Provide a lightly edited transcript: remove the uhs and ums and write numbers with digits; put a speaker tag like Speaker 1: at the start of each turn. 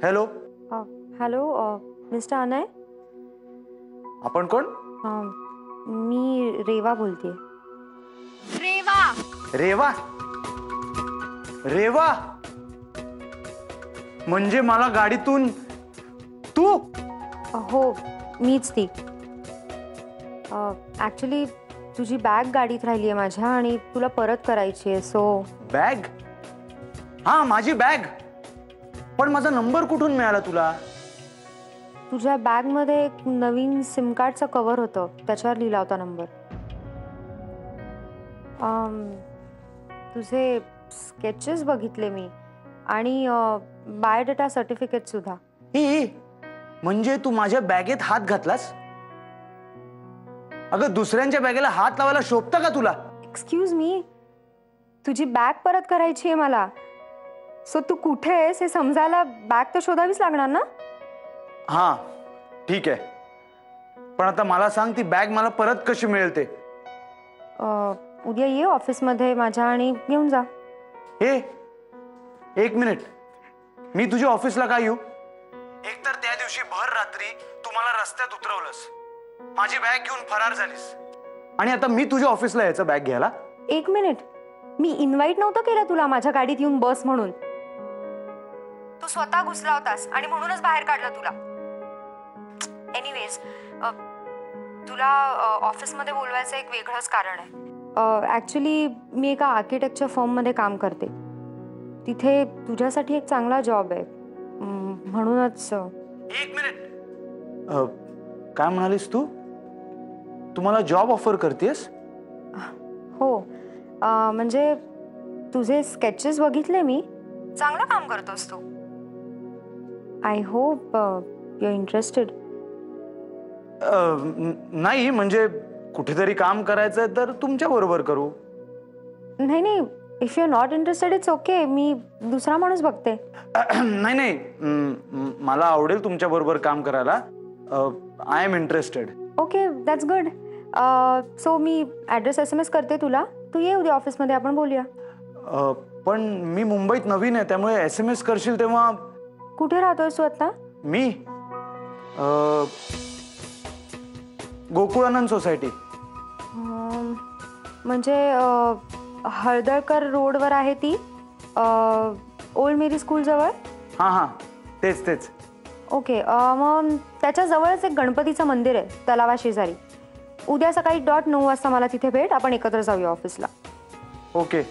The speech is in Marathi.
Speaker 1: हॅलो.
Speaker 2: Hello mister Anay.
Speaker 1: आपण कोण?
Speaker 2: मी रेवा बोलतेय.
Speaker 3: रेवा.
Speaker 1: रेवा. रेवा म्हणजे मला गाडीतून तू?
Speaker 2: हो मीच ती. ॲक्च्युली तुझी बॅग गाडीत राहिली आहे माझ्या आणि तुला परत करायची आहे. So
Speaker 1: bag? हा माझी बॅग. पण माझा नंबर कुठून मिळाला तुला?
Speaker 2: तुझ्या बॅगमध्ये एक नवीन सिम कार्डचं कव्हर होतं, त्याच्यावर लिहिला होता नंबर. तुझे स्केचेस बघितले मी आणि बायोडेटा सर्टिफिकेट सुद्धा.
Speaker 1: म्हणजे तू माझ्या बॅगेत हात घातलास? अगं दुसऱ्यांच्या बॅगेला हात लावायला शोभतं का तुला?
Speaker 2: एक्सक्यूज मी, तुझी बॅग परत करायची आहे मला. सो तू कुठे आहेस हे समजायला बॅग तर शोधावीच लागणार ना?
Speaker 1: हा ठीक आहे, पण आता मला सांग ती बॅग मला परत कशी मिळेल ते?
Speaker 2: उद्या ये ऑफिसमध्ये माझ्या आणि घेऊन जा.
Speaker 1: एक मिनिट, मी तुझ्या ऑफिसला काय येऊ? एकतर त्या दिवशी भर रात्री तू मला रस्त्यात उतरवलंस, माझी बॅग घेऊन फरार झालीस, आणि आता मी तुझ्या ऑफिसला यायचं बॅग घ्यायला?
Speaker 2: एक मिनिट, मी इन्व्हाइट नव्हतं केलं तुला माझ्या गाडीत येऊन बस म्हणून. तू स्वतः घुसला होतास आणि म्हणूनच बाहेर काढलं तुला. एनिवेज, तुला ऑफिसमध्ये बोलवायचं एक वेगळंच कारण आहे. ॲक्च्युली मी एका आर्किटेक्चर फर्ममध्ये काम करते. तिथे तुझ्यासाठी एक चांगला जॉब आहे, म्हणूनच.
Speaker 1: एक मिनिट, काय म्हणालीस तू? तू मला जॉब ऑफर करतेस?
Speaker 2: हो, म्हणजे तुझे स्केचेस बघितले मी. चांगलं काम करतोस तू. I hope you are interested.
Speaker 1: नाही, म्हणजे कुठेतरी काम करायचंय तर तुमच्या बरोबर करू.
Speaker 2: नाही, if you are not interested it's okay. मी दुसरा माणूस बघते.
Speaker 1: नाही, मला आवडेल तुमच्या बरोबर काम करायला. I am interested.
Speaker 2: Okay, that's good. So me address SMS करते तुला. तू ये उद्या ऑफिसमध्ये, आपण बोलूया.
Speaker 1: पण मी मुंबईत नवीन आहे, त्यामुळे SMS करशील तेव्हा.
Speaker 2: कुठे राहतोयस तू आता?
Speaker 1: मी गोकुळानंद सोसायटी.
Speaker 2: म्हणजे हळदळकर रोडवर आहे ती, ओल्ड मेरी स्कूल जवळ.
Speaker 1: हां, तेच.
Speaker 2: ओके, मग त्याच्या जवळच एक गणपतीचं मंदिर आहे तलावा शेजारी. उद्या सकाळी .9 वाजता मला तिथे भेट, आपण एकत्र जाऊया ऑफिसला.
Speaker 1: ओके.